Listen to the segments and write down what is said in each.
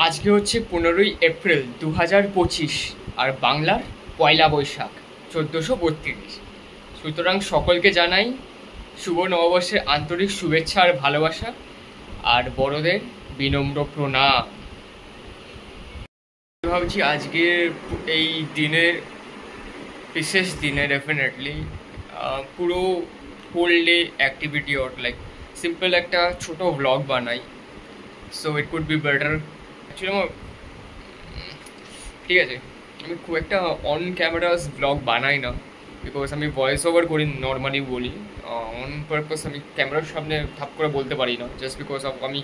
আজকে হচ্ছে 15ই এপ্রিল 2025 আর বাংলার পয়লা বৈশাখ 1432। সুতরাং সকলকে জানাই শুভ নববর্ষের আন্তরিক শুভেচ্ছা আর ভালোবাসা, আর বড়দের বিনম্র প্রণাম। ভাবছি আজকের এই দিনের বিশেষ দিনে ডেফিনেটলি পুরো হোল ডে অ্যাক্টিভিটি ওর লাইক সিম্পল একটা ছোটো ভ্লগ বানাই। So it could be better. Actually আমার ঠিক আছে, আমি খুব একটা অন ক্যামেরাস ব্লগ বানাই না, বিকজ আমি ভয়েস ওভার করি, নর্মালি বলি। অন পারপাস আমি ক্যামেরার সামনে থাপ করে বলতে পারি না, জাস্ট বিকজ অফ আমি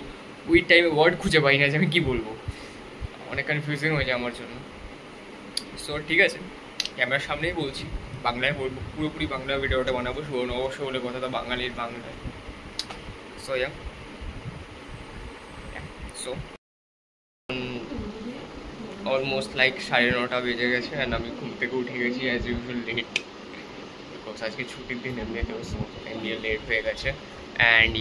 ওই টাইমে ওয়ার্ড খুঁজে পাই না যে আমি কী বলবো। অনেক কনফিউজিং হয়ে যায় আমার জন্য। সো ঠিক আছে, ক্যামেরার সামনেই বলছি, বাংলায় বলবো, পুরোপুরি বাংলা ভিডিওটা বানাবো। শুভ নববর্ষ বলে কথা, তো বাঙালির বাংলায়। সো সো অলমোস্ট লাইক 9:30 বেজে গেছে, অ্যান্ড আমি ঘুম থেকে উঠে গেছি অ্যাজ ইউজুয়াল লেট, বিকজ আজকে ছুটির দিন এমনিতেও, সো এমনি লেট হয়ে গেছে। অ্যান্ড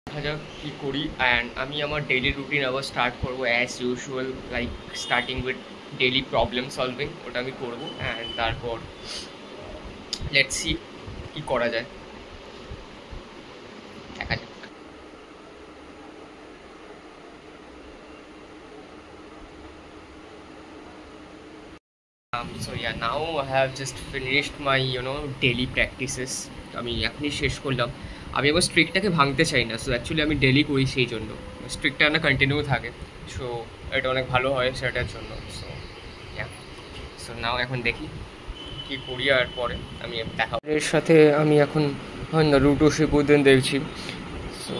দেখা যাক কী করি। অ্যান্ড আমি আমার ডেইলি রুটিন আবার স্টার্ট করবো as usual, like starting with daily problem solving, ওটা আমি করবো। অ্যান্ড তারপর লেটস সি কী করা যায়, দেখা যাক। So yeah, now I have just finished my daily practices. আমি এখনই শেষ করলাম। আমি আবার স্ট্রিকটাকে ভাঙতে চাই না, সো অ্যাকচুয়ালি আমি ডেলি করি, সেই জন্য স্ট্রিকটা না কন্টিনিউ থাকে, সো এটা অনেক ভালো হয় সেটার জন্য। সো নাও এখন দেখি কী করি, আর পরে আমি দেখা এর সাথে। আমি এখন নারুটো শিপুদেন দেখছি। সো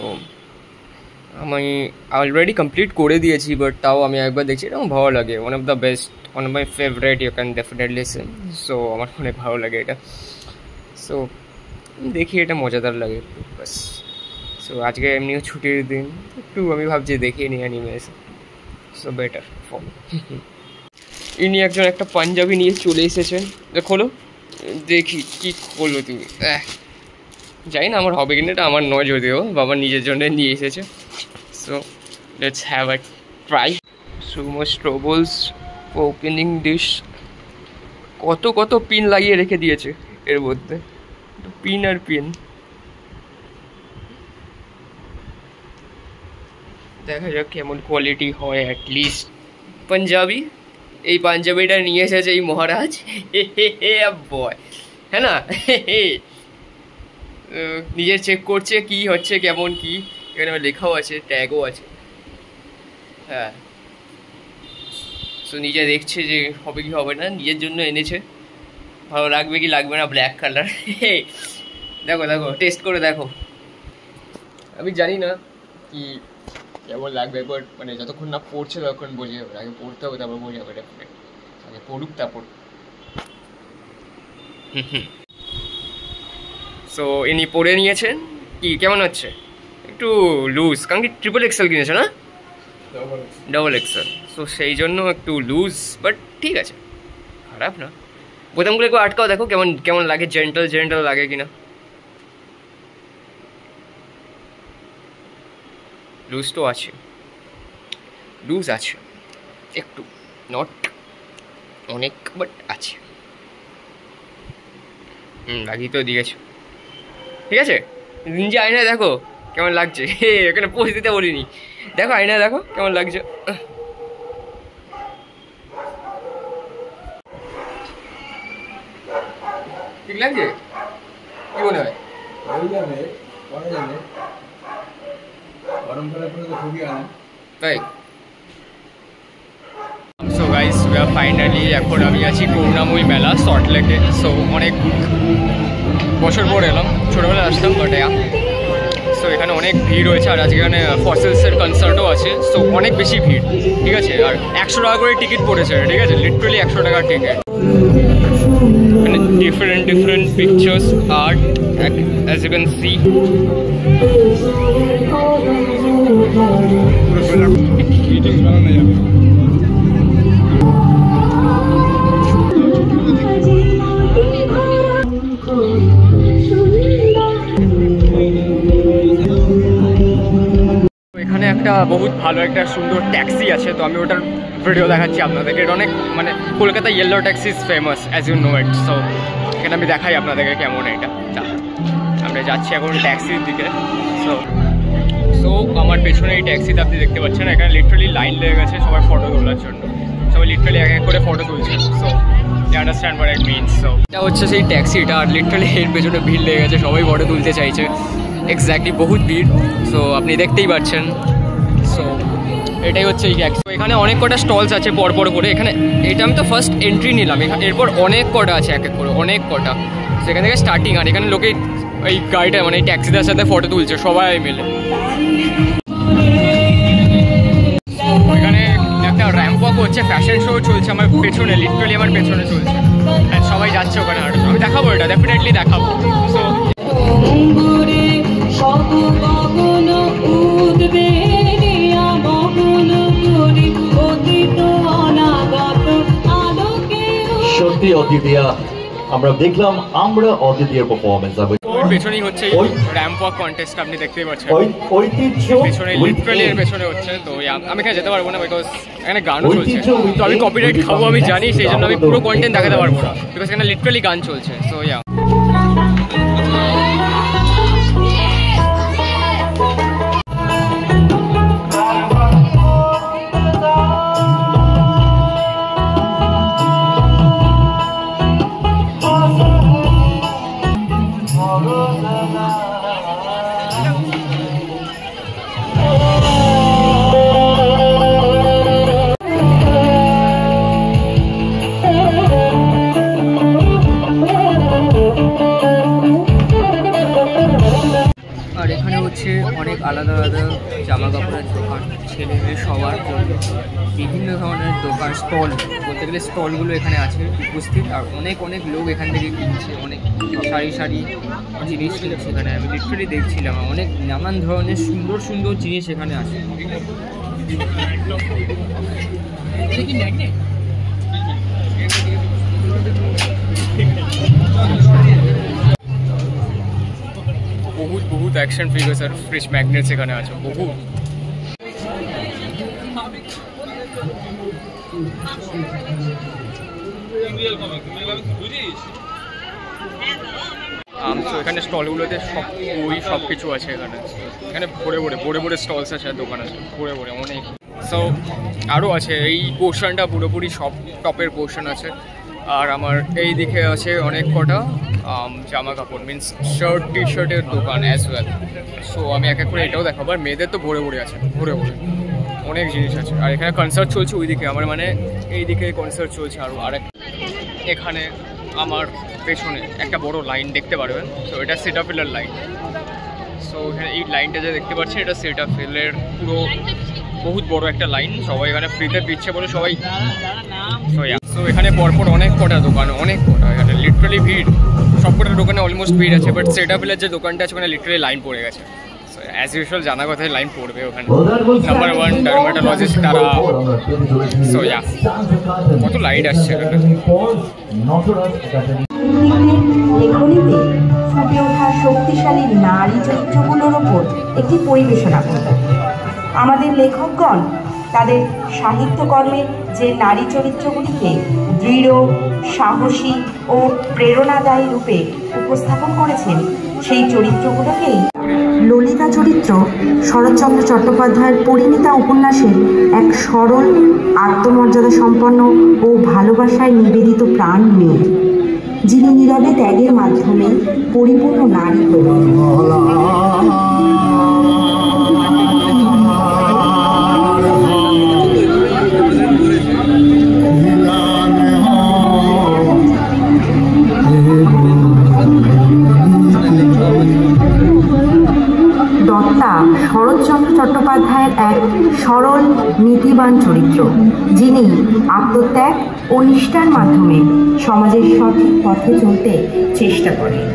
আমি অলরেডি কমপ্লিট করে দিয়েছি, বাট তাও আমি একবার দেখছি, এটা আমার ভালো লাগে। One of the best, one of my favourite, you can definitely say. So আমার অনেক ভালো লাগে এটা। সো দেখি, এটা মজাদার লাগে একটু বাস। সো আজকে এমনিও ছুটির দিন, একটু আমি ভাবছি দেখিয়ে নিই animes, so better for me. ইনি একজন একটা পাঞ্জাবি নিয়ে চলে এসেছেন, খোলো দেখি কি করলো তুমি। জানি না আমার হবে কিনা, এটা আমার নয় যদিও, বাবা নিজের জন্য নিয়ে এসেছে। So let's have a try. সুমো স্ট্রোবলস ওপেনিং ডিশ। কত কত পিন লাগিয়ে রেখে দিয়েছে এর মধ্যে, পিন আর পিন। দেখা যাক কেমন কোয়ালিটি হয়। অ্যাটলিস্ট পাঞ্জাবি, এই পাঞ্জাবিটা নিয়ে এসেছে এই মহারাজ, বয়, হ্যাঁ না? নিজে চেক করছে কি হচ্ছে, কেমন কি। এখানে লেখাও আছে, ট্যাগও আছে। হ্যাঁ, সো নিজে দেখছে যে হবে কি হবে না, নিজের জন্য এনেছে। ভালো লাগবে কি লাগবে না, ব্ল্যাক কালার। দেখো দেখো, টেস্ট করে দেখো। আমি জানি না কি কেমন লাগবে, বাট মানে যতক্ষণ না পড়ছে ততক্ষণ বোঝা যাবে। আগে পড়তে হবে, তারপর বোঝা যাবে। আগে পড়ুক তারপর। সো ইনি পরে নিয়েছেন, কি কেমন হচ্ছে? একটু লুজ, কারণ কি ট্রিপল এক্সেল কিনেছে না, ডবল এক্সেল, সো সেই জন্য একটু লুজ, বাট ঠিক আছে, খারাপ না। বোতামগুলো একটু আটকাও, দেখো কেমন কেমন লাগে, জেন্টাল জেন্টাল লাগে কিনা। লুজ তো আছে, লুজ আছে একটু, নট অনেক, বাট আছে। লাগিয়ে তো দিয়েছো, ঠিক আছে। নিজে আয়নায় দেখো কেমন লাগছে। এখানে পোজ দিতে বলিনি, দেখো আয়নায় দেখো কেমন লাগছে। ঠিক লাগছে, কি মনে হয়? তাই। So guys, we are finally, এখন আমি আছি করুণাময়ী মেলা, সল্টলেকে। সো অনেক বছর পর এলাম, ছোটোবেলায় আসতাম, বাট সো এখানে অনেক ভিড় রয়েছে। আর আজকে এখানে ফসিলসের কনসার্টও আছে, সো অনেক বেশি ভিড়, ঠিক আছে। আর 100 টাকা করে টিকিট পড়েছে, ঠিক আছে, লিটারালি 100 টাকার টিকিট। এখানে different different pictures, art, as you can see. একটা বহুত ভালো একটা সুন্দর ট্যাক্সি আছে, তো আমি ওটার ভিডিও দেখাচ্ছি আপনাদেরকে। এটা অনেক মানে Kolkata yellow taxi is famous as you know it. So এখানে আমি দেখাই আপনাদেরকে কেমন এটা। আমরা যাচ্ছি এখন ট্যাক্সির দিকে। সো আমার পেছনে এই ট্যাক্সিতে আপনি দেখতে পাচ্ছেন এখানে লিটারালি লাইন লেগে গেছে সবাই ফটো তোলার জন্য। সবাই লিটারালি এক এক করে ফটো তুলছে। So you understand what it means. So এটা হচ্ছে সেই ট্যাক্সিটা, আর লিটারালি এর পেছনে ভিড় লেগে গেছে, সবাই ফটো তুলতে চাইছে, এক্স্যাক্টলি বহুত ভিড়। সো আপনি দেখতেই পাচ্ছেন। সো এটাই হচ্ছে এই ট্যাক্সি। এখানে অনেক কটা স্টলস আছে পরপর করে। এখানে এটা আমি তো ফার্স্ট এন্ট্রি নিলাম, এরপর অনেক কটা আছে এক এক করে, অনেক কটা। সেখান থেকে স্টার্টিং। আর এখানে লোকে এই গাড়িটা মানে এই ট্যাক্সিটার সাথে ফটো তুলছে সবাই মিলে। এখানে একটা র্যাম্প ওয়াক হচ্ছে, ফ্যাশন শো চলছে আমার পেছনে, লিটারালি আমার পেছনে চলছে। সবাই যাচ্ছে ওখানে হাঁটতে। আমি দেখাবো, এটা ডেফিনেটলি দেখাবো। সো সত্যি অদিতিয়া, আমরা দেখলাম আমরা অদিতিয়ার পারফরম্যান্স। পেছনেই হচ্ছে র্যাম্প ওয়াক কন্টেস্ট, আপনি দেখতেই পাচ্ছেন ঐতিহ্য পেছনে, লিটারালি এর পেছনে হচ্ছে। তো আমি এখানে যেতে পারবো না বিকজ এখানে গানও চলছে, তো আমি কপিরাইট খাবো আমি জানি, সেই জন্য আমি পুরো কন্টেন্ট দেখাতে পারবো না বিকজ এখানে লিটারালি গান চলছে। সো আর এখানে হচ্ছে অনেক আলাদা আলাদা জামা কাপড়ের দোকান, ছেলে মেয়ে সবার জন্য বিভিন্ন ধরনের দোকান, স্টল বলতে গেলে স্টলগুলো এখানে আছে উপস্থিত। আর অনেক অনেক লোক এখান থেকে কিনছে, অনেক সারি সারি জিনিস কিনছে এখানে। আমি লিটারালি দেখছিলাম অনেক নানান ধরনের সুন্দর সুন্দর জিনিস এখানে আছে। বহুত বহুত অ্যাকশন ফিগার্স আর ফ্রিজ ম্যাগনেটস এখানে আছে বহুত। তো এখানে স্টলগুলোতে সব কিছু আছে এখানে। এখানে ভরে ভরে স্টলস আছে, দোকান আছে ভরে ভরে অনেক। সো আরও আছে, এই পোর্শনটা পুরোপুরি সব টপের পোর্শন আছে। আর আমার এই দিকে আছে অনেক কটা জামা কাপড়, মিনস শার্ট টি শার্টের দোকান অ্যাজ ওয়েল। সো আমি এক এক করে এটাও দেখাবো। আর মেয়েদের তো ভরে ভরে আছে, ভরে ভরে অনেক জিনিস আছে। আর এখানে কনসার্ট চলছে ওইদিকে, আমার মানে এইদিকে কনসার্ট চলছে। আরেক এখানে আমার পেছনে একটা বড় লাইন দেখতে পারবেন। সো এটা সেটাফিলের লাইন। সো এখানে এই লাইনটা যে দেখতে পাচ্ছেন এটা সেটাফিলের পুরো বহুত বড় একটা লাইন। সবাই এখানে ফ্রিতে দিচ্ছে বলে সবাই। সো এখানে পরপর অনেক কটা দোকান, অনেক কটা, এখানে লিটারালি ভিড়। সব কটা দোকানে অলমোস্ট ভিড় আছে, বাট সেটাফিলের যে দোকানটা আছে ওখানে লিটারালি লাইন পড়ে গেছে। সো অ্যাজ ইউজুয়াল জানা কথায় লাইন পড়বে ওখানে। নাম্বার 1 ডার্মাটোলজিস্ট তারা। সো কত লাইট আসছে এখানে। লেখনীতে ফুটে ওঠা শক্তিশালী নারী চরিত্রগুলোর ওপর একটি পরিবেশনা করবে। আমাদের লেখকগণ তাদের সাহিত্যকর্মে যে নারী চরিত্রগুলিকে দৃঢ়, সাহসী ও প্রেরণাদায়ী রূপে উপস্থাপন করেছেন, সেই চরিত্রগুলোকেই ললিতা চরিত্র শরৎচন্দ্র চট্টোপাধ্যায়ের পরিণীতা উপন্যাসের এক সরল, আত্মমর্যাদা সম্পন্ন ও ভালোবাসায় নিবেদিত প্রাণ মেয়ে, যিনি নীরবে ত্যাগের মাধ্যমে পরিপূর্ণ নারী হলেন। দত্তা শরৎচন্দ্র চট্টোপাধ্যায়ের এক সরল, নীতিবান চরিত্র, যিনি আত্মত্যাগ ও নিষ্ঠার মাধ্যমে সমাজের সঠিক পথে চলতে চেষ্টা করেন।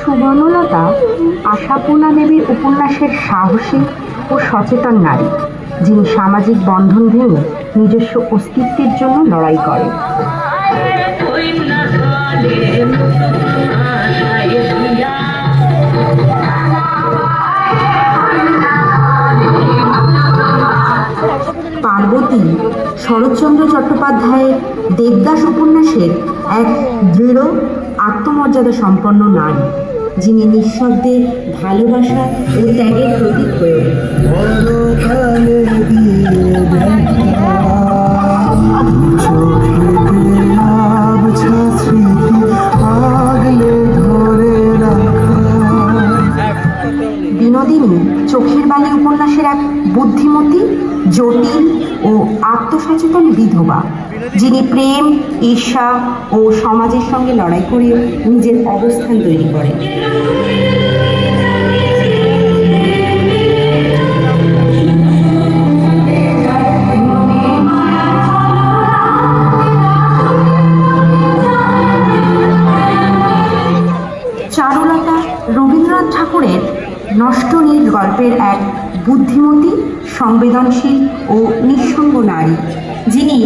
সুবর্ণলতা আশাপূর্ণা দেবীর উপন্যাসের সাহসী ও সচেতন নারী, যিনি সামাজিক বন্ধন ভেঙে নিজস্ব অস্তিত্বের জন্য লড়াই করে। পার্বতী শরৎচন্দ্র চট্টোপাধ্যায়ের দেবদাস উপন্যাসের এক দৃঢ় আত্মমর্যাদা সম্পন্ন নারী, যিনি নিঃশব্দে ভালোবাসা ও ত্যাগের প্রতীক হয়ে বিনোদিনী চোখের বালি উপন্যাসের এক বুদ্ধিমতী, জটিল ও আত্মসচেতন বিধবা, যিনি প্রেম, ঈর্ষা ও সমাজের সঙ্গে লড়াই করে নিজের অবস্থান তৈরি করেন। চারুলতা রবীন্দ্রনাথ ঠাকুরের নষ্ট নীল গল্পের এক বুদ্ধিমতী, সংবেদনশীল ও নিঃসঙ্গ নারী, যিনি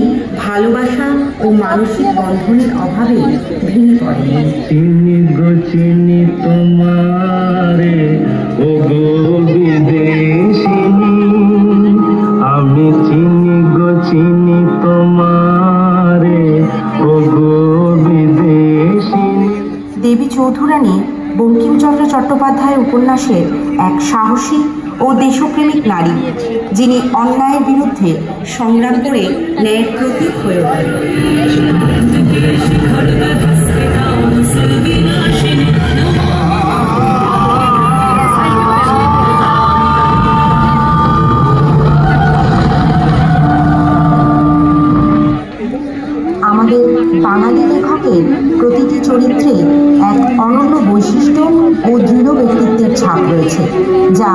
ভালোবাসা ও মানসিক বন্ধনের অভাবে ভেঙে পড়েন। চিনি গো চিনি তোমারে ও গো বিদেশিনী, আমি চিনি গো চিনি তোমারে ও গো বিদেশিনী। দেবী চৌধুরানী বঙ্কিমচন্দ্র চট্টোপাধ্যায়ের উপন্যাসের এক সাহসী ও দেশপ্রেমিক নারী, যিনি অন্যায়ের বিরুদ্ধে সংগ্রাম করে ন্যায়ের প্রতীক হয়ে ওঠেন। আমাদের বাঙালি লেখকের প্রতিটি চরিত্রে এক অনন্য বৈশিষ্ট্য ও দৃঢ় ব্যক্তিত্বের ছাপ রয়েছে, যা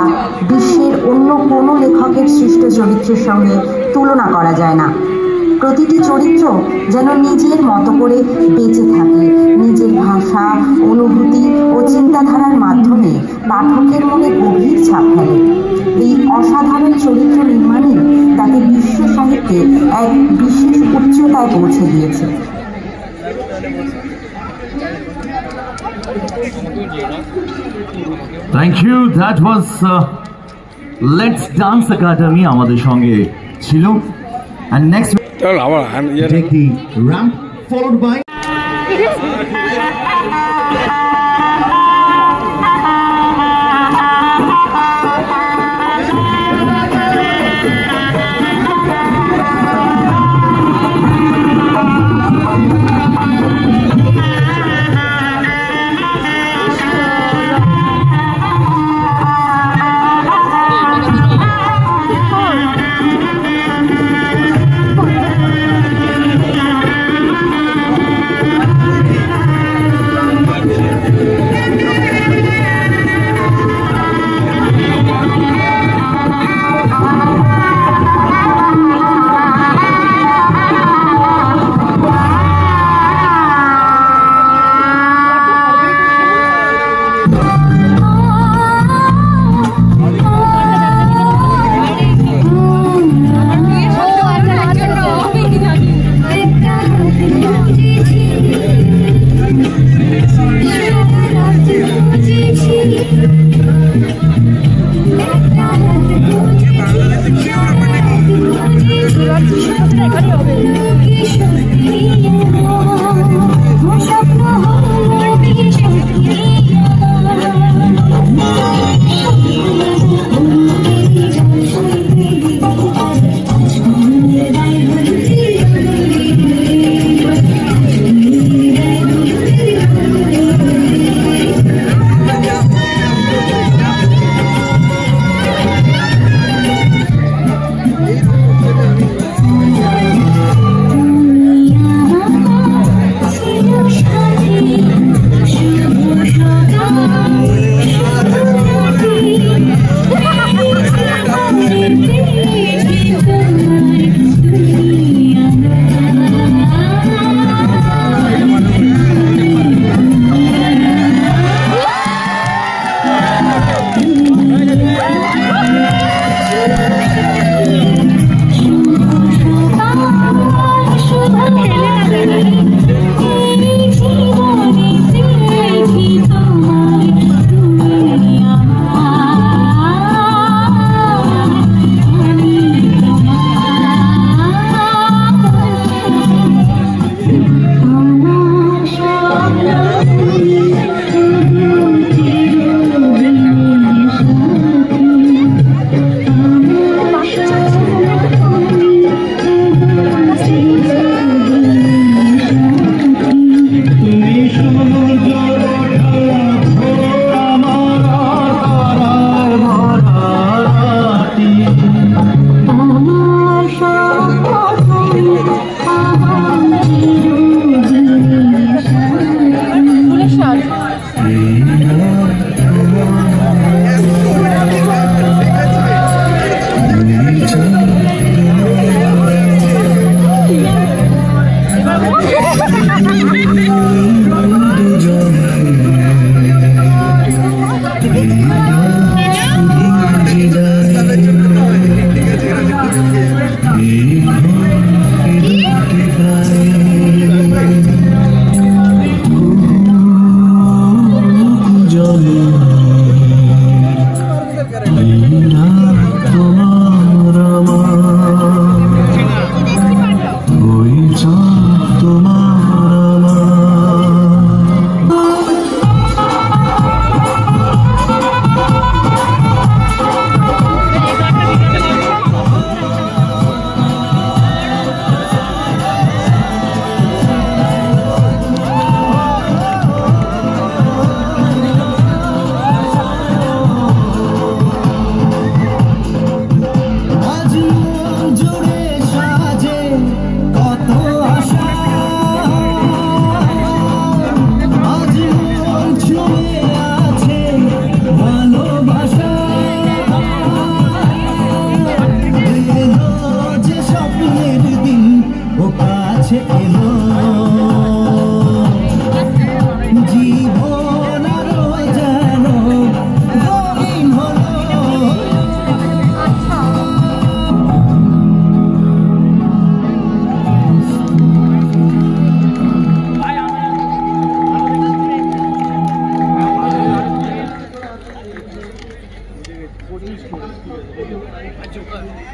বিশ্বের অন্য কোনো লেখকের সৃষ্ট চরিত্রের সঙ্গে তুলনা করা যায় না। প্রতিটি চরিত্র যেন নিজের মতো করে বেঁচে থাকে, নিজের ভাষা, অনুভূতি ও চিন্তাধারার মাধ্যমে পাঠকের মনে গভীর ছাপ ফেলে। এই অসাধারণ চরিত্র নির্মাণই তাকে বিশ্ব সাহিত্যে এক বিশেষ উচ্চতায় পৌঁছে দিয়েছে। Thank you. That was let's dance academy আমাদের সঙ্গে ছিল। And next take the ramp followed by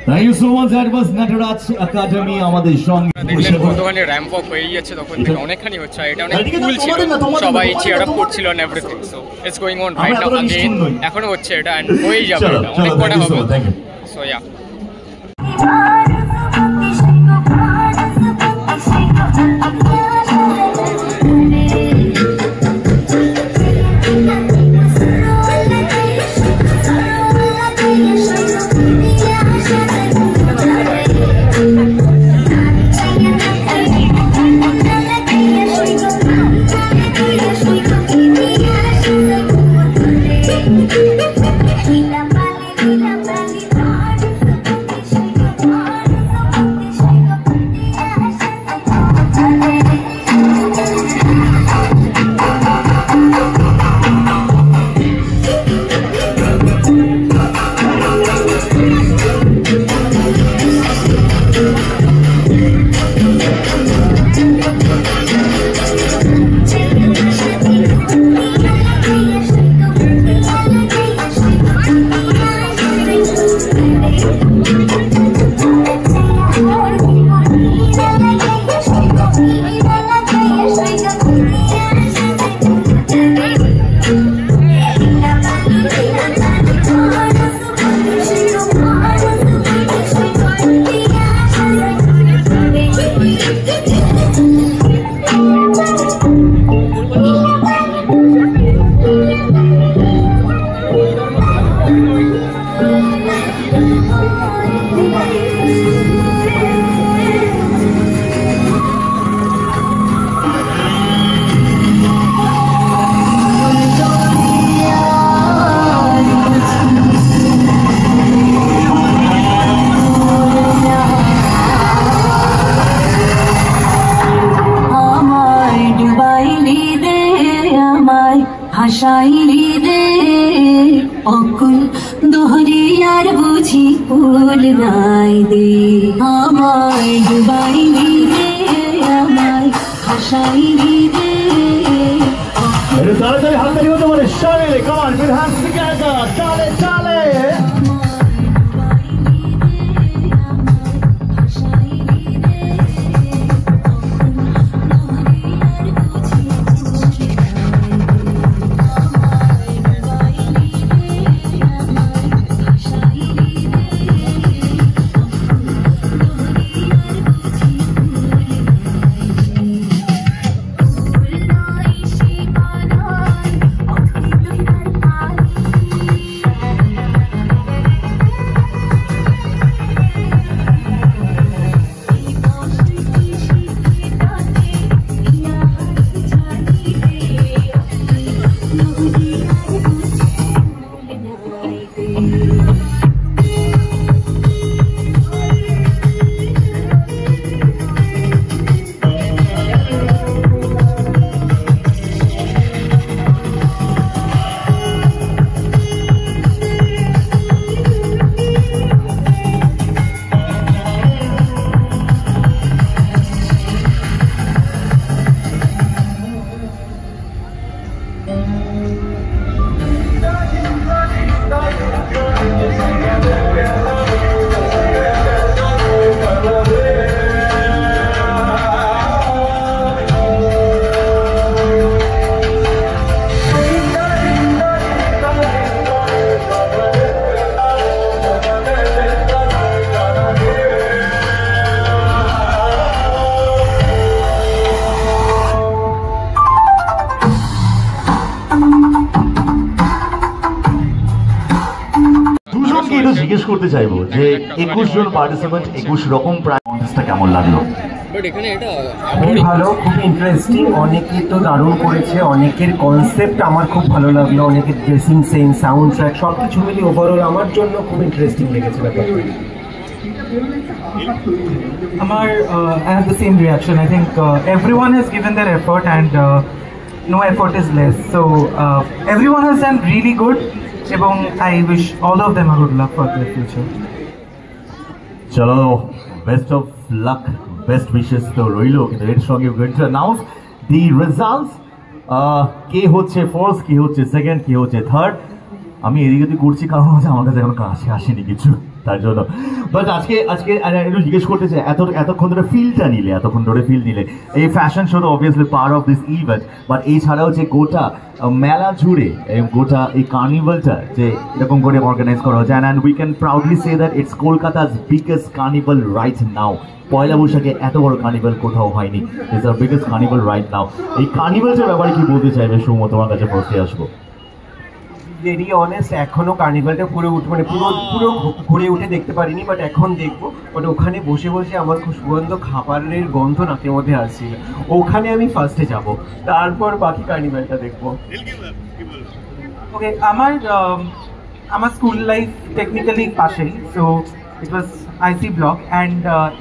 Thank you so much. That was Nataraj Academy আমাদের সঙ্গে। কতখানি র্যাম্প আপ হয়ে যাচ্ছে তখন থেকে অনেকখানি হচ্ছে, এটা অনেক কুল ছিল, সবাই চিয়ার আপ করছিল and everything. So it's going on right now again, এখনো হচ্ছে এটা এন্ড হয়েই যাবে, এটা অনেক কটা হবে। সো ইয়া ভাসাইলি দে অকুল দোহরিয়ার বুঝি ফুল নাই দে, আমায় ডুবাইলি দে আমায় ভাসাইলি দে। তাড়াতাড়ি হাত তালি হতে পারে সবাই, come on with hands together, চলে চলে। করতে চাইবো যে 21 জন পার্টিসিপেন্ট 21 রকম প্রায় কন্টেস্টটা কেমন লাগলো? খুব ভালো, খুব ইন্টারেস্টিং, অনেকেই তো দারুণ করেছে, অনেকের কনসেপ্ট আমার খুব ভালো লাগলো, অনেকের ড্রেসিং সেন্স, সাউন্ড ট্র্যাক সব কিছু মিলিয়ে ওভারঅল আমার জন্য খুব ইন্টারেস্টিং লেগেছে ব্যাপারটা। I have the same reaction. I think everyone has given their effort and no effort is less. So everyone has done really good. এবং I wish all of them a good luck for their future. চলো, best of luck, best wishes তো রইলো, কিন্তু এর সঙ্গে going to announce the results. কে হচ্ছে first, কে হচ্ছে second, কে হচ্ছে থার্ড। আমি এদিকে করছি কারণ হচ্ছে আমার কাছে এখন কাছে আসেনি কিছু, তার জন্য। বাট আজকে একটু জিজ্ঞেস করতে চাই, এতক্ষণ ধরে ফিলটা নিলে, এই ফ্যাশন শো তো obviously part of this event, but এছাড়াও যে গোটা মেলা জুড়ে গোটা এই কার্নিভালটা যে এরকম করে অর্গানাইজ করা হচ্ছে, and we can proudly say that it's Kolkata's biggest carnival right now. পয়লা বৈশাখে এত বড় কার্নিভাল কোথাও হয়নি, it's the biggest carnival right now. এই কার্নিভালটার ব্যাপারে কি বলতে চাইবে সৌম্য? তোমার কাছে ফার্স্টে আসবো। ভেরি অনেস্ট, এখনো কার্নিভালটা পুরো ঘুরে উঠে দেখতে পারিনি, বাট এখন দেখবো। বাট ওখানে বসে বসে আমার খুব সুগন্ধ খাবারের গন্ধ নাকের মধ্যে আসছিল, ওখানে আমি ফার্স্টে যাব, তারপর বাকি কার্নিভালটা দেখবো। ওকে, আমার স্কুল লাইফ টেকনিক্যালি পাশেই, so it was IC block, and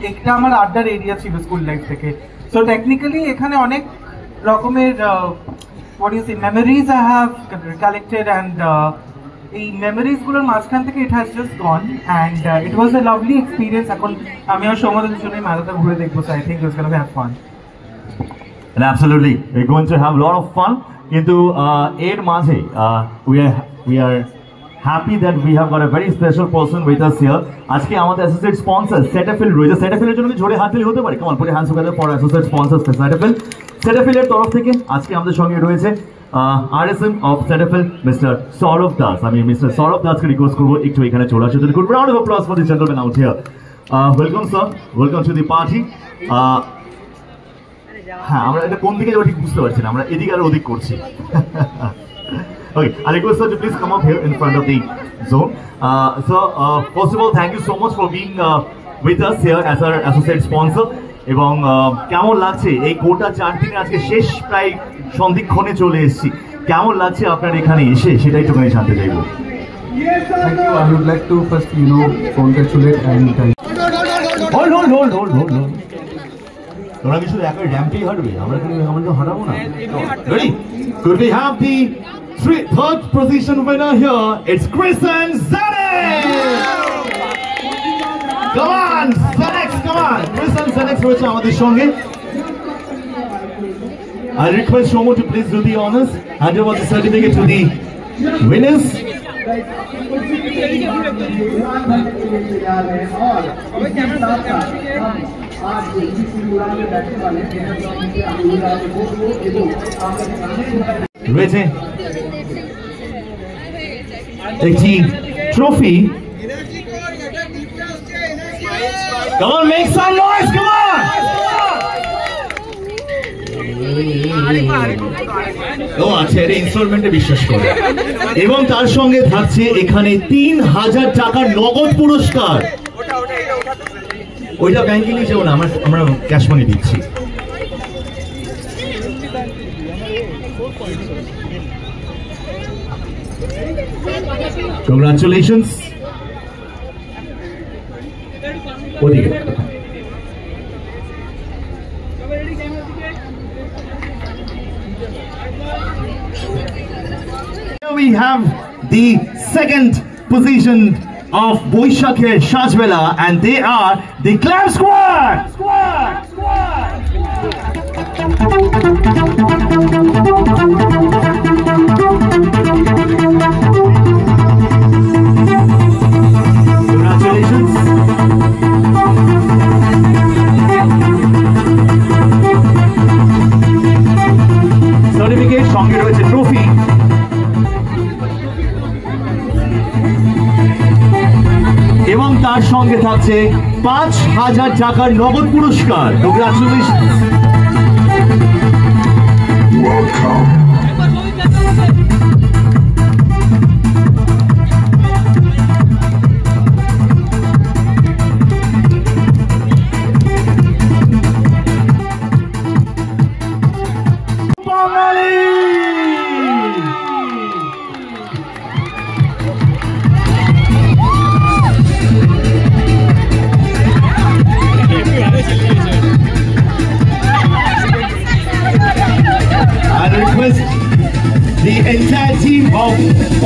এটা আমার আড্ডার এরিয়া ছিল স্কুল লাইফ থেকে। সো টেকনিক্যালি এখানে অনেক রকমের what do you say, memories I have collected, and এই মেমোরিজগুলোর মাঝখান থেকে it has just gone, and it was a lovely experience. এখন আমি আর সৌম্যদের জন্য মেলাটা ঘুরে দেখবো, so I think it's going to have fun. And absolutely, we're going to have a lot of fun. কিন্তু এর মাঝে we are happy that we have got a very special person with us here. আজকে আমাদের associate sponsor Cetaphil রয়েছে। সেটাফিলের জন্য জোরে হাত তালি হতে পারে? কেমন পরে hands together for associate sponsor Cetaphil. সেটাফিলের তরফ থেকে আজকে আমাদের সঙ্গে রয়েছে RSM of Cetaphil mister Sourav Das. আমি মিস্টার সৌরভ দাসকে রিকোয়েস্ট করবো একটু এখানে চলে আসতে। Good round of applause for this gentleman out here. Welcome sir, welcome to the party. হ্যাঁ, আমরা এটা কোন দিকে যাবো ঠিক বুঝতে পারছি না, আমরা এদিকে আর ওদিক করছি। Okay, I request sir to please come up here in front of the zone. So, first of all, thank you so much for being with us here as our associate sponsor. এবং কেমন লাগছে এই গোটা 4 দিনে আজকে শেষ প্রায় সন্ধিক্ষণে চলে এসেছি, কেমন লাগছে আপনার এখানে এসে সেটাই একটুখানি জানতে চাইবো। Thank you. I would like to first, congratulate and hold. তোমরা কি শুধু একা র্যাম্পেই হাঁটবে? আমরা তো হাঁটাবো না। Ready? Could we have the third position winner here? It's Christian Zenex! Come on, Zenex, come on! Christian Zenex রয়েছে আমাদের সঙ্গে। I request Shomo to please do the honors, hand over the certificate to the winners. রয়েছে একটি trophy. Come on, make some noise, come on! ও আচ্ছা, এটা ইনস্টলমেন্টে বিশ্বাস করে। এবং তার সঙ্গে থাকছে এখানে 3000 টাকার নগদ পুরস্কার। ওইটা ব্যাংকে নিয়ে যাবো না, আমরা ক্যাশ মানি দিচ্ছি। Congratulations. ওদিকে we have the second position of Boishakher Shajbela, and they are the Clam Squad. Congratulations. Certificate, সঙ্গে রয়েছে ট্রফি। এবং তার সঙ্গে থাকছে 5000 টাকার নগদ পুরস্কার। Congratulations. Welcome.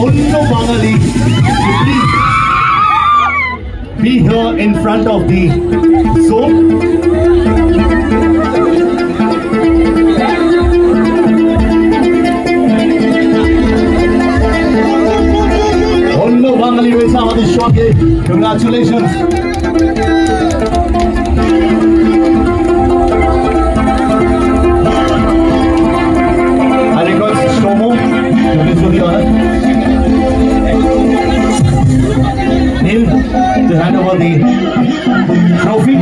অন্য বাঙালি be here in front of the zone. অন্য বাঙালি রয়েছে আমাদের সঙ্গে, congratulation. I request Shomo to please do the honor. Neil to hand over the trophy.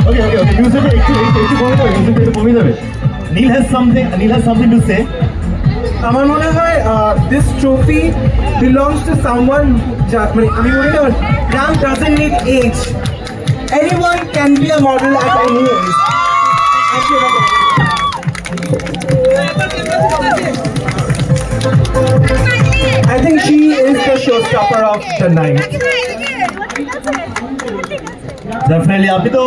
Okay. Music Neil has something to say. আমার মনে হয় this trophy belongs to someone আমি মনে করি rank doesn't need age. Anyone can be a model at any age. I think she is the showstopper of the night. Definitely, আপনি তো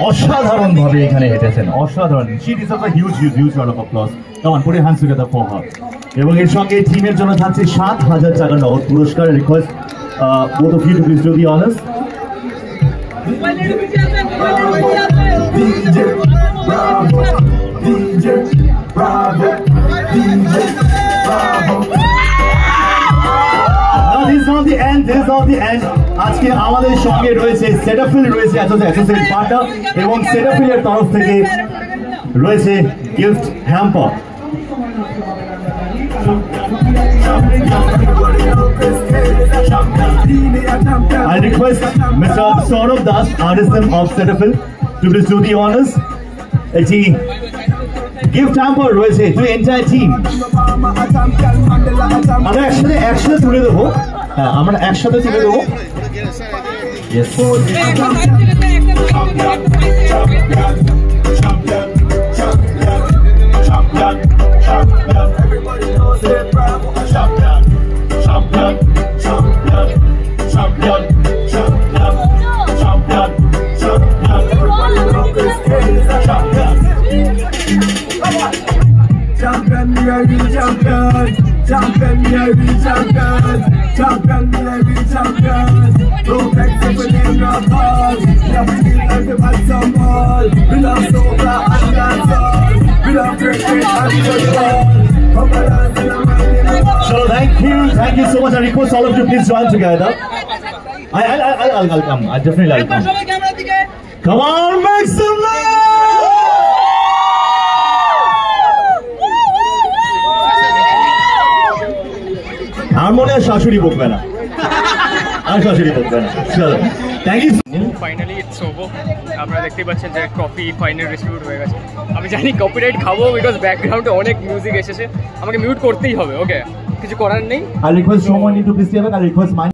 অসাধারণ ভাবে এখানে হেঁটেছেন, অসাধারণ। She deserves a huge round of applause. Come on, put your hands together for her. এবং এর সঙ্গে টিমের জন্য থাকছে 7,000 টাকা নগদ পুরস্কার। Request both of you to please do the honors. This is not the end. আজকে আমাদের সঙ্গে রয়েছে সেটাফিল, রয়েছে অ্যাসোসিয়েট পার্টনার, এবং সেটাফিলের তরফ থেকে রয়েছে gift hamper. I request Mr. Saurav Das, artisan of Cetaphil, to please do the honors. একটি গিফট হ্যাম্পার রয়েছে টু এন্টায়ার টিম। আমরা একসাথে তুলে দেবো। হ্যাঁ, আমরা একসাথে তুলে দেবো। Yes. So thank you so much. I request all of you please join together. I'll come. I definitely will come. Come on, make some noise! আমার মনে হয় শাশুড়ি বকবে না, আর শাশুড়ি বকবে না। চলো, thank you. Finally it's over. আপনারা দেখতে পাচ্ছেন যে ট্রফি ফাইনাল ডিস্ট্রিবিউট হয়ে গেছে। আমি জানি কপিরাইট খাবো, বিকজ ব্যাকগ্রাউন্ডে অনেক মিউজিক এসেছে, আমাকে মিউট করতেই হবে। ওকে, কিছু করার নেই। I request someone to please stay back. I request mine.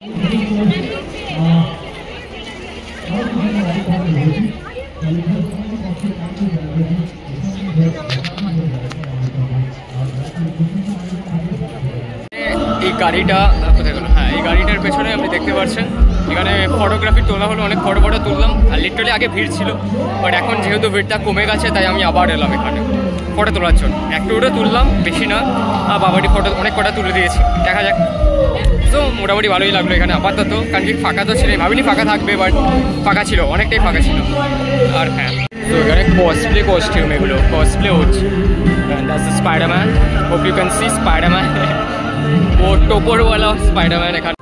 এই গাড়িটা কোথায় গেল? হ্যাঁ, এই গাড়িটার পেছনে আপনি দেখতে পাচ্ছেন এখানে ফটোগ্রাফি তোলা হলো, অনেক ফটো তুললাম। আর লিটারালি আগে ভিড় ছিল, বাট এখন যেহেতু ভিড়টা কমে গেছে তাই আমি আবার এলাম এখানে ফটো তোলার জন্য। একটু তুললাম, বেশি না। আর বাবাটি ফটো অনেক কটা তুলে দিয়েছি, দেখা যাক। তো মোটামুটি ভালোই লাগলো এখানে আপাতত, কারণ কি ফাঁকা তো ছিল, ভাবিনি ফাঁকা থাকবে, বাট ফাঁকা ছিল, অনেকটাই ফাঁকা ছিল। আর হ্যাঁ, তো এখানে কস্টিউম এগুলো কসপ্লে হচ্ছে। Spiderman, hope you can see Spiderman, ও টোপরওয়ালা স্পাইডারম্যান এখানে।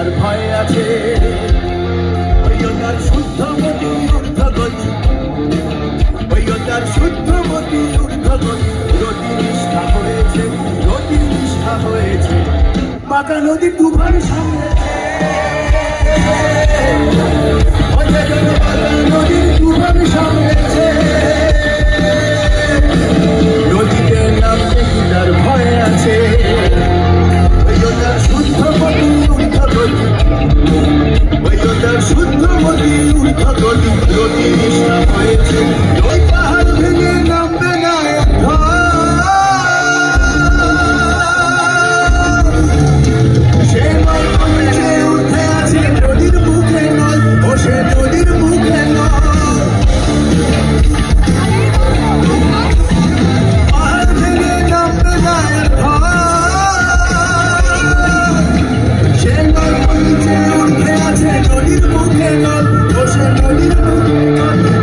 তার ভয় আছে, ওইও তার শুদ্ধমতি ঊর্ধ্বগতি, ওইও তার শুদ্ধমতি ঊর্ধ্বগতি। রতি নিষ্ঠা হয়েছে, রতি নিষ্ঠা হয়েছে, বাঁকা নদী তুফান সামলেছে, নদীর তুফান সামলেছে। নদীতে নামতে কি তার ভয় আছে, ওইও তার শুদ্ধমতি ঊর্ধ্বগতি, ওইও তার শুদ্ধমতি ঊর্ধ্বগতি। রতি নিষ্ঠা হয়েছে, ওই পাহাড় ভেঙে নামবে না সে নয়, সে উঠে আছে নদীর মুখে নয়, ও সে নদীর মুখে নয়। পাহাড় ভেঙে নামবে না সে নয়, সে উঠে আছে নদীর মুখে নয়, ও সে নদীর মুখে নয়।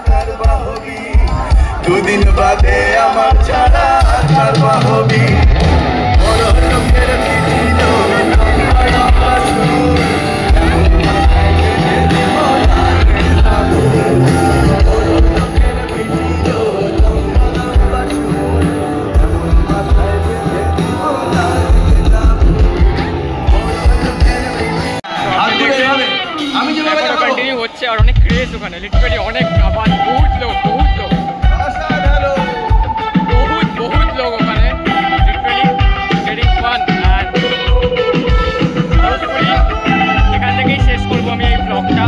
কার বাহবি দুদিন বাদে আমার ছাড়া কার বাহবি বড় লোকের পিঠিল কন্টিনিউ হচ্ছে আর অনেক ক্রেজ ওখানে, লিটারালি অনেক আবার বহুত লোক ওখানে, লিটারালি গেটিং ফান। আর এখান থেকেই শেষ করবো আমি এই ব্লগটা।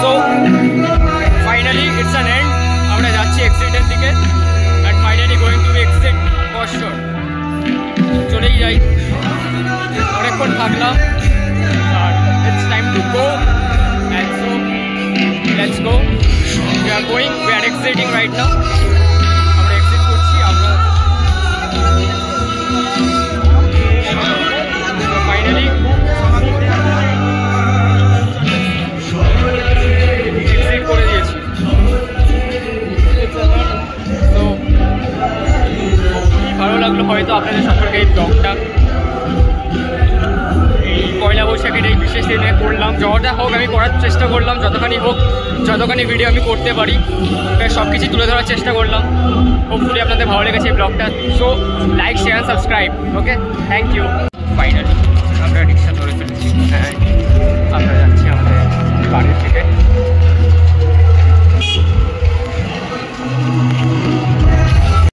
So finally it's an end. আমরা যাচ্ছি এক্সিটের দিকে and finally going to exit for sure. চলেই যাই, অনেকক্ষণ থাকলাম আর it's time to go and so let's go. We are exiting right now. আমরা এক্সিট করছি। আমরা ফাইনালি এক্সিট করে দিয়েছি। তো ভালো লাগলো হয়তো আপনাদের সম্পর্কে এই ব্লগটা। এই পয়লা বৈশাখের এই বিশেষ দিনে করলাম, যতটা হোক আমি করার চেষ্টা করলাম, যতখানি ভিডিও আমি করতে পারি সব কিছু তুলে ধরার চেষ্টা করলাম। হোপফুলি আপনাদের ভালো লেগেছে এই ব্লগটা। So like, share, subscribe. Okay, thank you. Finally আমরা রিক্সা ধরে ফেলেছি, আমরা যাচ্ছি আমাদের বাড়ির থেকে।